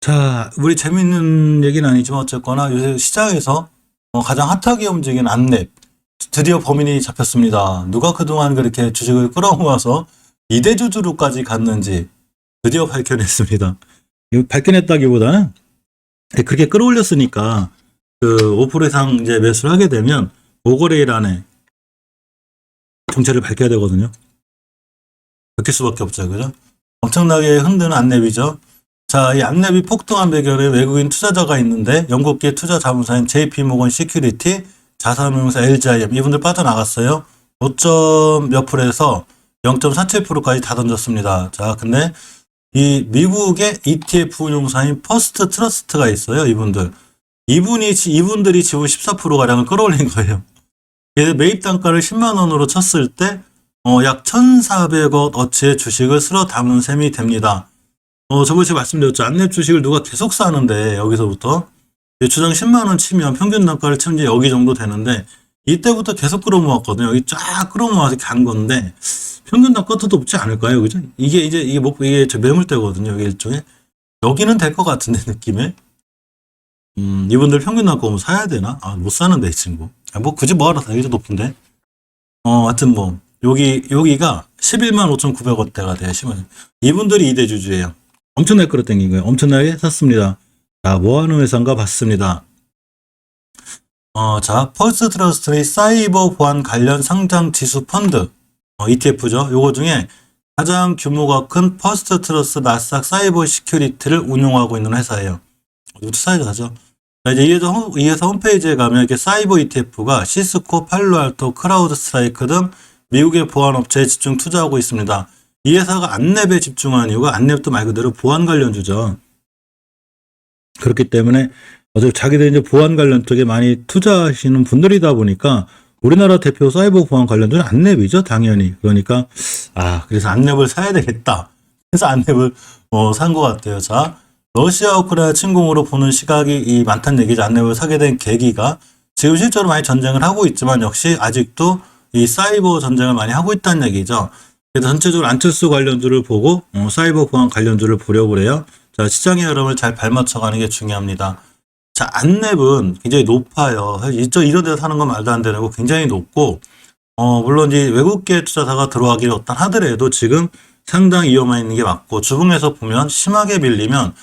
자, 우리 재밌는 얘기는 아니지만 어쨌거나 요새 시장에서 가장 핫하게 움직이는 안랩. 드디어 범인이 잡혔습니다. 누가 그동안 그렇게 주식을 끌어모아서 이대주주로까지 갔는지 드디어 밝혀냈습니다. 이거 밝혀냈다기보다는 그렇게 끌어올렸으니까 그 5% 이상 이제 매수를 하게 되면 5거래일 안에 정체를 밝혀야 되거든요. 밝힐 수밖에 없죠. 그죠? 엄청나게 흔드는 안랩이죠. 자, 이 안랩이 폭등한 배경에 외국인 투자자가 있는데 영국계 투자자문사인 JP모건 시큐리티, 자산운용사 LGIM 이분들 빠져나갔어요. 5점 몇 프로에서 0.47%까지 다 던졌습니다. 자, 근데 이 미국의 ETF 운용사인 퍼스트 트러스트가 있어요. 이분들이 지분 14%가량을 끌어올린 거예요. 매입 단가를 10만 원으로 쳤을 때 약 1,400억 어치의 주식을 쓸어 담은 셈이 됩니다. 저번에 제가 말씀드렸죠. 안랩 주식을 누가 계속 사는데 여기서부터 주당 10만 원 치면 평균 단가를 치면 이제 여기 정도 되는데 이때부터 계속 끌어모았거든요. 여기 쫙 끌어모아서 간 건데 평균 단가도 높지 않을까요? 그죠? 이게 저 매물대거든요. 여기 일종의 여기는 될 것 같은데 느낌에 이분들 평균 단가 뭐 사야 되나? 못 사는데 이 친구. 굳이 뭐하러 사? 여기도 높은데. 하여튼 여기가 11만 5,900원대가 돼요. 10만. 이분들이 이대주주예요. 엄청나게 끌어당긴 거예요. 엄청나게 샀습니다. 자, 뭐하는 회사인가 봤습니다. 자, 펄스 트러스트의 사이버 보안 관련 상장 지수 펀드, ETF죠. 요거 중에 가장 규모가 큰 퍼스트 트러스트 나스닥 사이버 시큐리티를 운용하고 있는 회사예요. 투자자죠. 자, 이제 이 회사 홈페이지에 가면 이렇게 사이버 ETF가 시스코, 팔로알토, 크라우드 스트라이크 등 미국의 보안 업체에 집중 투자하고 있습니다. 이 회사가 안랩에 집중한 이유가 안랩도 말 그대로 보안 관련주죠. 그렇기 때문에 어차피 자기들 이제 보안 관련 쪽에 많이 투자하시는 분들이다 보니까 우리나라 대표 사이버 보안 관련주는 안랩이죠, 당연히. 그러니까 그래서 안랩을 사야 되겠다. 그래서 안랩을 산 것 같아요. 자, 러시아 우크라이나 침공으로 보는 시각이 많다는 얘기죠. 안랩을 사게 된 계기가 지금 실제로 많이 전쟁을 하고 있지만 역시 아직도 이 사이버 전쟁을 많이 하고 있다는 얘기죠. 그래서 전체적으로 안철수 관련주를 보고 사이버 보안 관련주를 보려고 그래요. 자, 시장의 흐름을 잘 발맞춰가는 게 중요합니다. 자, 안랩은 굉장히 높아요. 이런 데서 사는 건 말도 안 되는 거 굉장히 높고, 물론 이 외국계 투자자가 들어가기를 어떤 하더라도 지금 상당히 위험해 있는 게 맞고, 주봉에서 보면 심하게 밀리면,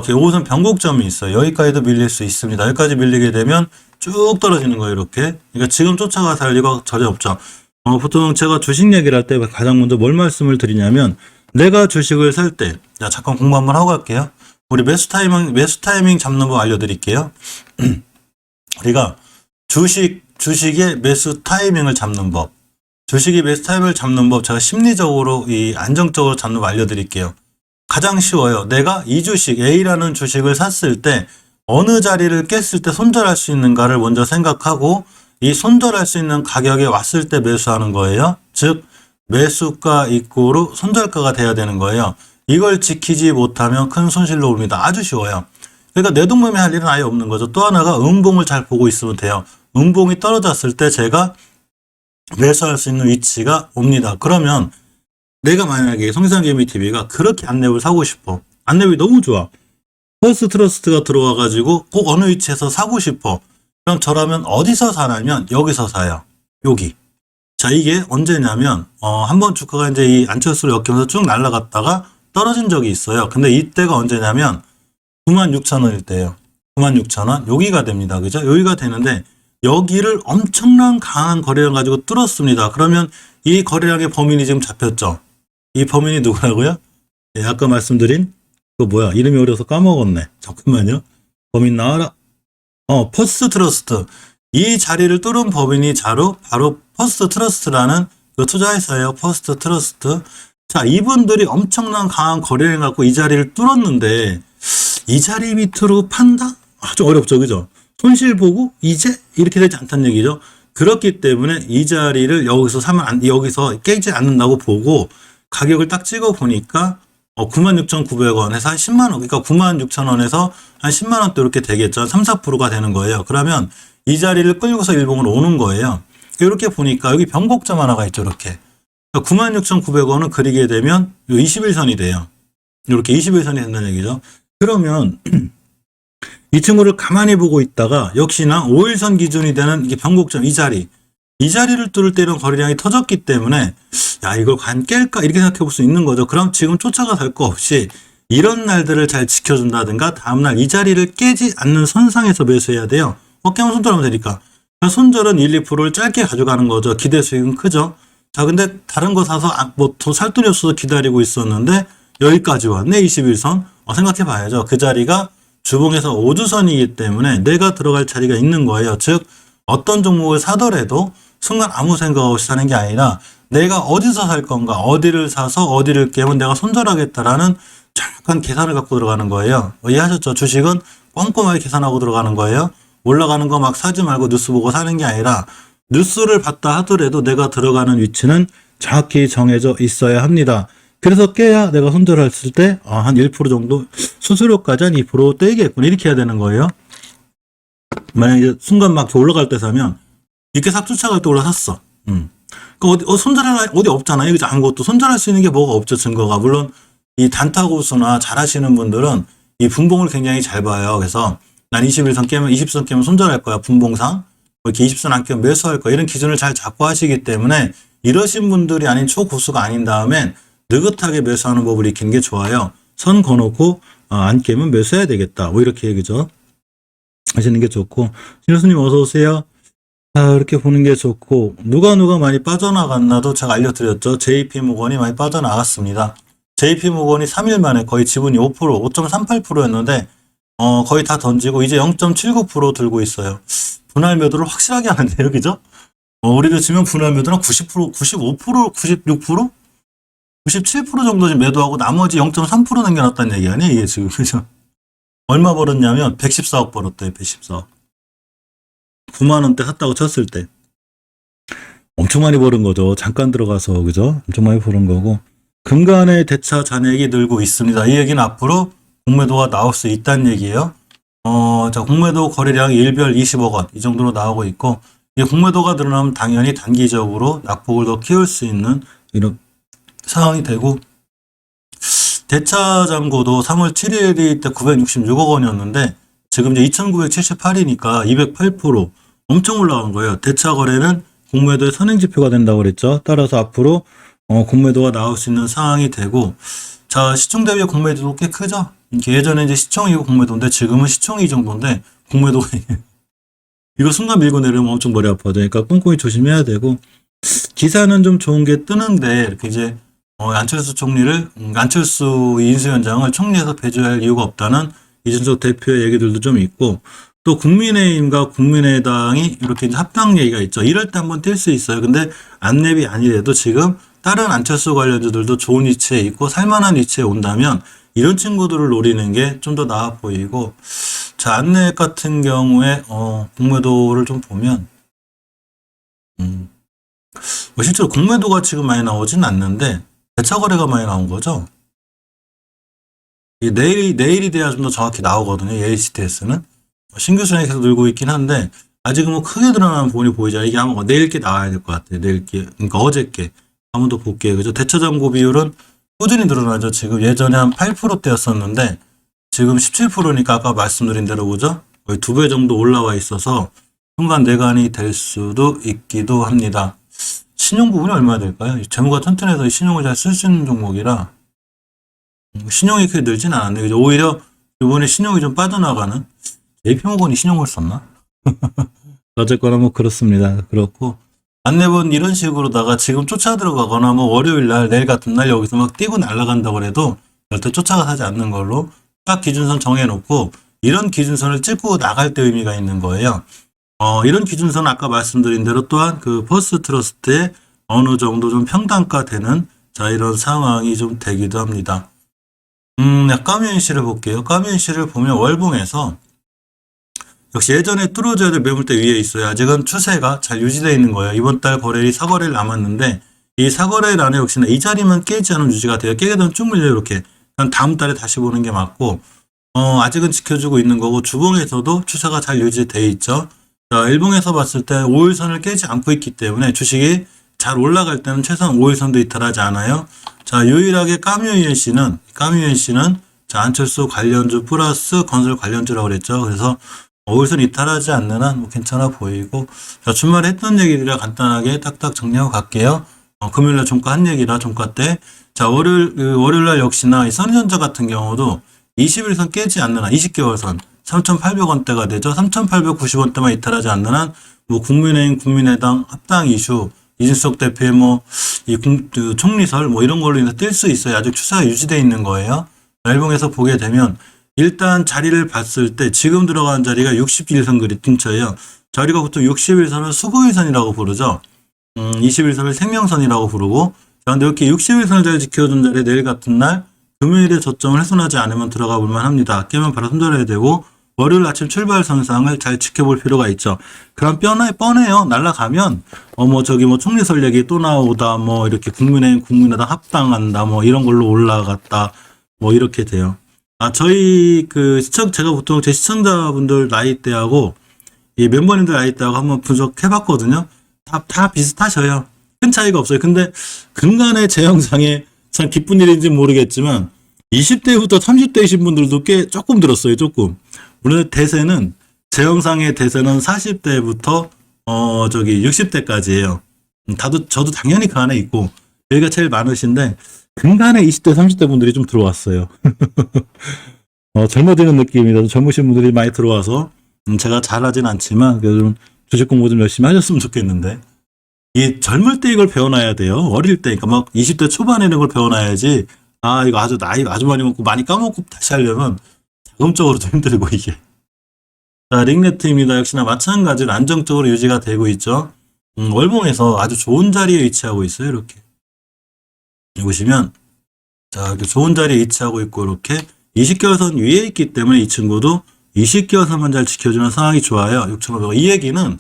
요것은 변곡점이 있어요. 여기까지도 밀릴 수 있습니다. 여기까지 밀리게 되면 쭉 떨어지는 거예요, 이렇게. 그러니까 지금 쫓아가서 할 리가 전혀 없죠. 보통 제가 주식 얘기를 할 때 가장 먼저 뭘 말씀을 드리냐면, 내가 주식을 살 때, 자, 잠깐 공부 한번 하고 갈게요. 우리 매수 타이밍 잡는 법 알려드릴게요. 우리가 주식의 매수 타이밍을 잡는 법. 주식의 매수 타이밍을 잡는 법, 제가 심리적으로 안정적으로 잡는 법 알려드릴게요. 가장 쉬워요. 내가 이 주식, A라는 주식을 샀을 때, 어느 자리를 깼을 때 손절할 수 있는가를 먼저 생각하고, 이 손절할 수 있는 가격에 왔을 때 매수하는 거예요. 즉, 매수가 이꼬르 손절가가 돼야 되는 거예요. 이걸 지키지 못하면 큰 손실로 옵니다. 아주 쉬워요. 그러니까 내동매매 할 일은 아예 없는 거죠. 또 하나가 음봉을 잘 보고 있으면 돼요. 음봉이 떨어졌을 때 제가 매수할 수 있는 위치가 옵니다. 그러면 내가 만약에 성상개미TV가 그렇게 안랩을 사고 싶어. 안랩이 너무 좋아. 퍼스트 트러스트가 들어와가지고 꼭 어느 위치에서 사고 싶어. 그럼 저라면 어디서 사냐면 여기서 사요. 여기. 자, 이게 언제냐면 한번 주가가 이제 이 안철수를 엮이면서 쭉 날아갔다가 떨어진 적이 있어요. 근데 이때가 언제냐면 96,000원일 때예요. 96,000원 여기가 됩니다. 그죠? 여기가 되는데 여기를 엄청난 강한 거래량 가지고 뚫었습니다. 그러면 이 거래량의 범인이 지금 잡혔죠. 이 범인이 누구라고요? 네, 아까 말씀드린 이름이 어려서 까먹었네. 잠깐만요. 범인 나와라. 퍼스트 트러스트. 이 자리를 뚫은 법인이 바로 퍼스트 트러스트라는 그 투자회사예요. 퍼스트 트러스트. 자, 이분들이 엄청난 강한 거래를 갖고 이 자리를 뚫었는데 이 자리 밑으로 판다? 좀 어렵죠. 그죠? 손실 보고 이제 이렇게 되지 않다는 얘기죠. 그렇기 때문에 이 자리를 여기서 깨지 않는다고 보고 가격을 딱 찍어 보니까 96,900원에서 한 10만 원, 그러니까 96,000원에서 한 10만 원대 이렇게 되겠죠. 3, 4%가 되는 거예요. 그러면 이 자리를 끌고서 일봉으로 오는 거예요. 이렇게 보니까 여기 변곡점 하나가 있죠. 이렇게. 96,900원을 그리게 되면 21선이 돼요. 이렇게 21선이 된다는 얘기죠. 그러면 이 친구를 가만히 보고 있다가 역시나 5일선 기준이 되는 이게 변곡점 이 자리를 뚫을 때 이런 거래량이 터졌기 때문에 야 이걸 과연 깰까 이렇게 생각해 볼 수 있는 거죠. 그럼 지금 쫓아갈 거 없이 이런 날들을 잘 지켜준다든가 다음날 이 자리를 깨지 않는 선상에서 매수해야 돼요. 깨면 손절하면 되니까. 손절은 1, 2%를 짧게 가져가는 거죠. 기대 수익은 크죠. 자 근데 다른 거 사서 뭐 더 살 돈이 없어서 기다리고 있었는데 여기까지 왔네 21선. 생각해 봐야죠. 그 자리가 주봉에서 5주선이기 때문에 내가 들어갈 자리가 있는 거예요. 즉 어떤 종목을 사더라도 순간 아무 생각 없이 사는 게 아니라 내가 어디서 살 건가 어디를 사서 어디를 깨면 내가 손절하겠다라는 정확한 계산을 갖고 들어가는 거예요. 이해하셨죠? 주식은 꼼꼼하게 계산하고 들어가는 거예요. 올라가는 거 막 사지 말고 뉴스 보고 사는 게 아니라 뉴스를 봤다 하더라도 내가 들어가는 위치는 정확히 정해져 있어야 합니다. 그래서 깨야 내가 손절했을 때 한 1% 정도 수수료까지 한 2% 떼겠구나 이렇게 해야 되는 거예요. 만약에 순간 막 올라갈 때 사면 이렇게 싹 쫓아갈 때 올라샀어. 그 손절할 어디 없잖아요. 그죠? 아무것도 손절할 수 있는 게 뭐가 없죠. 증거가. 물론 이 단타 고수나 잘하시는 분들은 이 분봉을 굉장히 잘 봐요. 그래서 난 21선 깨면 20선 깨면 손절할 거야. 분봉상. 이렇게 20선 안 깨면 매수할 거야. 이런 기준을 잘 잡고 하시기 때문에 이러신 분들이 아닌 초고수가 아닌 다음엔 느긋하게 매수하는 법을 익히는 게 좋아요. 선 거놓고 안 깨면 매수해야 되겠다. 뭐 이렇게 얘기죠. 하시는 게 좋고. 신효수님 어서 오세요. 이렇게 보는 게 좋고 누가 많이 빠져나갔나도 제가 알려드렸죠. JP모건이 많이 빠져나갔습니다. JP모건이 3일 만에 거의 지분이 5%, 5.38%였는데 거의 다 던지고 이제 0.79% 들고 있어요. 분할 매도를 확실하게 하는데요. 그죠? 우리도 지금 분할 매도는 90%, 95%, 96%? 97% 정도 지금 매도하고 나머지 0.3% 남겨놨다는 얘기 아니에요? 이게 지금. 그죠? 얼마 벌었냐면 114억 벌었대요. 114억. 9만원대 샀다고 쳤을 때. 엄청 많이 벌은 거죠. 잠깐 들어가서. 그죠? 엄청 많이 벌은 거고. 금간의 대차 잔액이 늘고 있습니다. 이 얘기는 앞으로 공매도가 나올 수 있다는 얘기예요. 자, 공매도 거래량이 일별 20억 원. 이 정도로 나오고 있고, 이 공매도가 늘어나면 당연히 단기적으로 낙폭을 더 키울 수 있는 이런 상황이 되고, 대차 잔고도 3월 7일이 때 966억 원이었는데, 지금 이제 2,978이니까 208% 엄청 올라간 거예요. 대차 거래는 공매도의 선행지표가 된다고 그랬죠. 따라서 앞으로 공매도가 나올 수 있는 상황이 되고, 자, 시총 대비 공매도도 꽤 크죠. 예전에 이제 시총이고 공매도인데 지금은 시총이 이 정도인데 공매도가 이거 순간 밀고 내리면 엄청 머리 아파져. 그러니까 꼼꼼히 조심해야 되고, 기사는 좀 좋은 게 뜨는데 이렇게 이제 안철수 총리를 안철수 인수위원장을 총리에서 배제할 이유가 없다는 이준석 대표의 얘기들도 좀 있고, 또 국민의힘과 국민의당이 이렇게 이제 합당 얘기가 있죠. 이럴 때 한번 뛸 수 있어요. 근데 안랩이 아니래도 지금 다른 안철수 관련주들도 좋은 위치에 있고 살만한 위치에 온다면 이런 친구들을 노리는 게 좀 더 나아 보이고, 자, 안랩 같은 경우에 공매도를 좀 보면 실제로 공매도가 지금 많이 나오진 않는데 대차 거래가 많이 나온 거죠. 내일이 돼야 좀 더 정확히 나오거든요. HTS는. 신규 수량이 계속 늘고 있긴 한데, 아직은 뭐 크게 드러나는 부분이 보이잖아요. 이게 아마 내일께 나와야 될 것 같아요. 내일께. 그러니까 어저께. 한번 더 볼게요. 그죠? 대차 잔고 비율은 꾸준히 늘어나죠. 지금 예전에 한 8%대였었는데, 지금 17%니까 아까 말씀드린 대로 그죠? 거의 2배 정도 올라와 있어서, 순간 내관이 될 수도 있기도 합니다. 신용 부분이 얼마나 될까요? 재무가 튼튼해서 신용을 잘 쓸 수 있는 종목이라, 신용이 크게 늘진 않았네요. 그죠? 오히려 이번에 신용이 좀 빠져나가는 JP모건이 신용을 썼나? 어쨌거나 뭐 그렇습니다. 그렇고 안내본 이런 식으로다가 지금 쫓아 들어가거나 뭐 월요일 날 내일 같은 날 여기서 막 뛰고 날아간다고 해도 절대 쫓아가 사지 않는 걸로 딱 기준선 정해놓고 이런 기준선을 찍고 나갈 때 의미가 있는 거예요. 이런 기준선은 아까 말씀드린 대로 또한 그 퍼스트 트러스트에 어느 정도 좀 평단가 되는 자 이런 상황이 좀 되기도 합니다. 까미엔씨를 볼게요. 까미엔씨를 보면 월봉에서 역시 예전에 뚫어져야 될 매물대 위에 있어요. 아직은 추세가 잘 유지되어 있는 거예요. 이번 달 거래일이 4거래일 남았는데 이 4거래일 안에 역시나 이 자리만 깨지 않으면 유지가 돼요. 깨게 되면 쭉 물려요. 이렇게. 다음 달에 다시 보는 게 맞고 아직은 지켜주고 있는 거고 주봉에서도 추세가 잘 유지되어 있죠. 자, 일봉에서 봤을 때 5일선을 깨지 않고 있기 때문에 주식이 잘 올라갈 때는 최소한 5일선도 이탈하지 않아요. 자, 유일하게 까뮤엔 씨는 자, 안철수 관련주 플러스 건설 관련주라고 그랬죠. 그래서 5일선 이탈하지 않는 한 뭐 괜찮아 보이고, 자, 주말에 했던 얘기들이라 간단하게 딱딱 정리하고 갈게요. 금요일날 종가 한 얘기라 종가 때. 자, 월요일날 역시나 이 선전자 같은 경우도 21선 깨지 않는 한 20개월선 3,800원대가 되죠. 3,890원대만 이탈하지 않는 한 뭐 국민의힘, 국민의당 합당 이슈, 이준석 대표의 총리설 뭐 이런 걸로 인해서 뛸 수 있어요. 아직 추세가 유지되어 있는 거예요. 일봉에서 보게 되면 일단 자리를 봤을 때 지금 들어간 자리가 61선 그리 근처예요. 자리가 보통 61선을 수고일선이라고 부르죠. 21선을 생명선이라고 부르고, 그런데 이렇게 61선을 잘 지켜준 자리에 내일 같은 날 금요일에 저점을 훼손하지 않으면 들어가 볼만 합니다. 깨면 바로 손절해야 되고, 월요일 아침 출발 선상을 잘 지켜볼 필요가 있죠. 그럼 뻔해요. 날아가면 총리설 얘기 또 나오다, 뭐 이렇게 국민의힘, 국민의당 합당한다, 뭐 이런 걸로 올라갔다, 뭐 이렇게 돼요. 저희 제가 보통 제 시청자분들 나이대하고 이 멤버님들 나이대하고 한번 분석해봤거든요. 다 비슷하셔요. 큰 차이가 없어요. 근데 근간에 제 영상에 참 기쁜 일인지 모르겠지만 20대부터 30대이신 분들도 꽤 조금 들었어요. 조금. 물론 대세는 제 영상의 대세는 40대부터 60대까지예요. 저도 당연히 그 안에 있고 여기가 제일 많으신데 근간에 20대 30대 분들이 좀 들어왔어요. 젊어지는 느낌이라도 젊으신 분들이 많이 들어와서 제가 잘하진 않지만 좀 주식 공부 좀 열심히 하셨으면 좋겠는데, 이 젊을 때 이걸 배워놔야 돼요. 어릴 때, 그러니까 막 20대 초반에 이런 걸 배워놔야지. 이거 나이 아주 많이 먹고 많이 까먹고 다시 하려면 자금적으로도 힘들고 이게. 자, 링네트입니다. 역시나 마찬가지로 안정적으로 유지가 되고 있죠. 월봉에서 아주 좋은 자리에 위치하고 있어요. 이렇게 보시면, 자, 이렇게 좋은 자리에 위치하고 있고, 이렇게 20개월선 위에 있기 때문에 이 친구도 20개월선만 잘 지켜주는 상황이 좋아요. 6,500원. 이 얘기는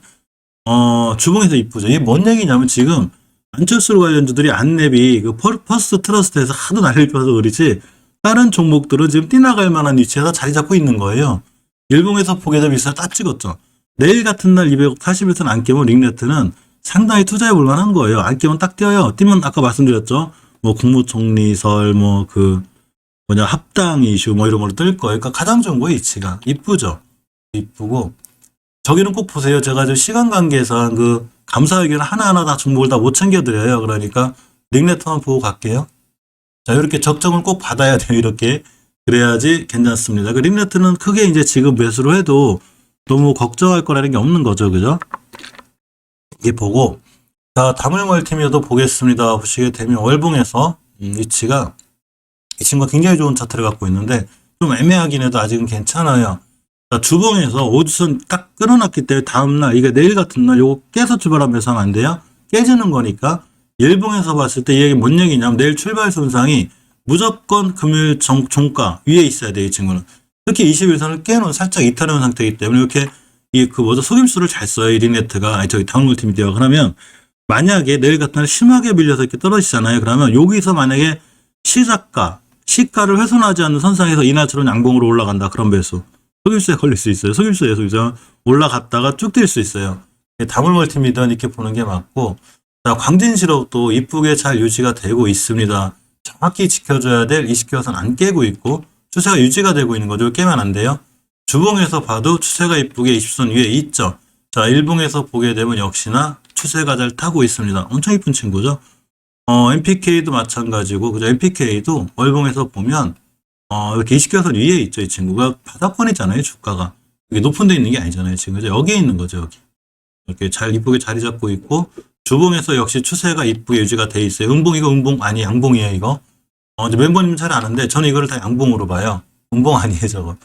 주봉에서 이쁘죠. 이게 뭔 얘기냐면 지금 안철수 관련주들이 안랩이 퍼스트 트러스트에서 하도 난리를 펴서 그렇지 다른 종목들은 지금 뛰나갈 만한 위치에서 자리 잡고 있는 거예요. 일봉에서 보게 되면 비슷하게 딱 찍었죠. 내일 같은 날 241선 안 깨면 링네트는 상당히 투자해 볼 만한 거예요. 안 깨면 딱 뛰어요. 뛰면 아까 말씀드렸죠. 뭐 국무총리설, 합당 이슈 이런 걸로 뜰 거예요. 그러니까 가장 좋은 거예요. 위치가. 이쁘죠. 이쁘고. 저기는 꼭 보세요. 제가 지금 시간 관계상 감사 의견 하나하나 다 종목을 다 못 챙겨드려요. 그러니까 링네트만 보고 갈게요. 자, 이렇게 적정을 꼭 받아야 돼요. 이렇게. 그래야지 괜찮습니다. 링네트는 크게 이제 지금 매수로 해도 너무 걱정할 거라는 게 없는 거죠. 그죠? 이게 보고. 자, 다물멀티미어도 보겠습니다. 보시게 되면 월봉에서 위치가 이 친구가 굉장히 좋은 차트를 갖고 있는데 좀 애매하긴 해도 아직은 괜찮아요. 자, 주봉에서 5주선 딱 끊어놨기 때문에 다음날, 이게 내일 같은 날 요거 깨서 출발하면 매수하면 안 돼요. 깨지는 거니까 일봉에서 봤을 때 이게 뭔 얘기냐면 내일 출발 손상이 무조건 금요일 종가 위에 있어야 돼요. 이 친구는. 특히 21선을 깨놓은 살짝 이탈해온 상태이기 때문에 이렇게 속임수를 잘 써요. 이 링네트가. 다운물티미디어가. 그러면 만약에 내일 같은 날 심하게 밀려서 이렇게 떨어지잖아요. 그러면 여기서 만약에 시가를 훼손하지 않는 선상에서 이날처럼 양봉으로 올라간다. 그런 배수. 속임수에 걸릴 수 있어요. 속임수에서 올라갔다가 쭉 뛸 수 있어요. 다물멀티미디어는 이렇게 보는 게 맞고, 자, 광진실업도 이쁘게 잘 유지가 되고 있습니다. 정확히 지켜줘야 될 20개월선 안 깨고 있고 추세가 유지가 되고 있는 거죠. 깨면 안 돼요. 주봉에서 봐도 추세가 이쁘게 20선 위에 있죠. 자, 일봉에서 보게 되면 역시나 추세가 잘 타고 있습니다. 엄청 이쁜 친구죠. MPK도 마찬가지고, 그죠? MPK도 월봉에서 보면 이렇게 20개월선 위에 있죠. 이 친구가 바닥권이잖아요. 주가가. 이게 높은 데 있는 게 아니잖아요. 지금 그죠? 여기에 있는 거죠. 여기. 이렇게 잘 이쁘게 자리 잡고 있고, 주봉에서 역시 추세가 이쁘게 유지가 돼 있어요. 음봉 아니 양봉이에요. 이거. 이제 멤버님은 잘 아는데 저는 이거를 다 양봉으로 봐요. 음봉 아니에요. 저거.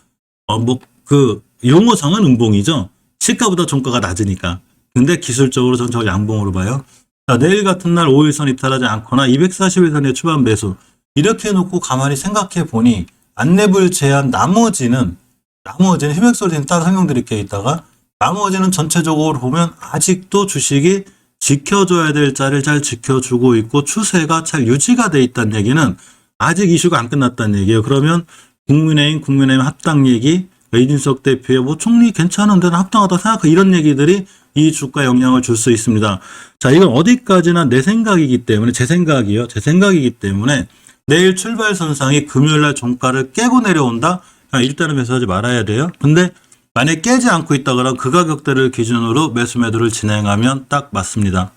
용어상은 음봉이죠. 시가보다 종가가 낮으니까. 근데 기술적으로 저는 저걸 양봉으로 봐요. 자, 내일 같은 날 5일선 이탈하지 않거나 241선의 초반 매수. 이렇게 해놓고 가만히 생각해 보니 안랩을 제한 나머지는 희맥소리는 따로 설명드릴게요. 이따가. 나머지는 전체적으로 보면 아직도 주식이 지켜줘야 될 자리를 잘 지켜주고 있고 추세가 잘 유지가 돼 있다는 얘기는 아직 이슈가 안 끝났다는 얘기예요. 그러면 국민의힘 합당 얘기, 이준석 대표의 총리 괜찮은데 합당하다 생각해, 이런 얘기들이 이 주가에 영향을 줄 수 있습니다. 자, 이건 어디까지나 내 생각이기 때문에, 제 생각이기 때문에 내일 출발 선상이 금요일날 종가를 깨고 내려온다? 일단은 매수하지 말아야 돼요. 근데 만약 깨지 않고 있다 그러면 그 가격대를 기준으로 매수 매도를 진행하면 딱 맞습니다.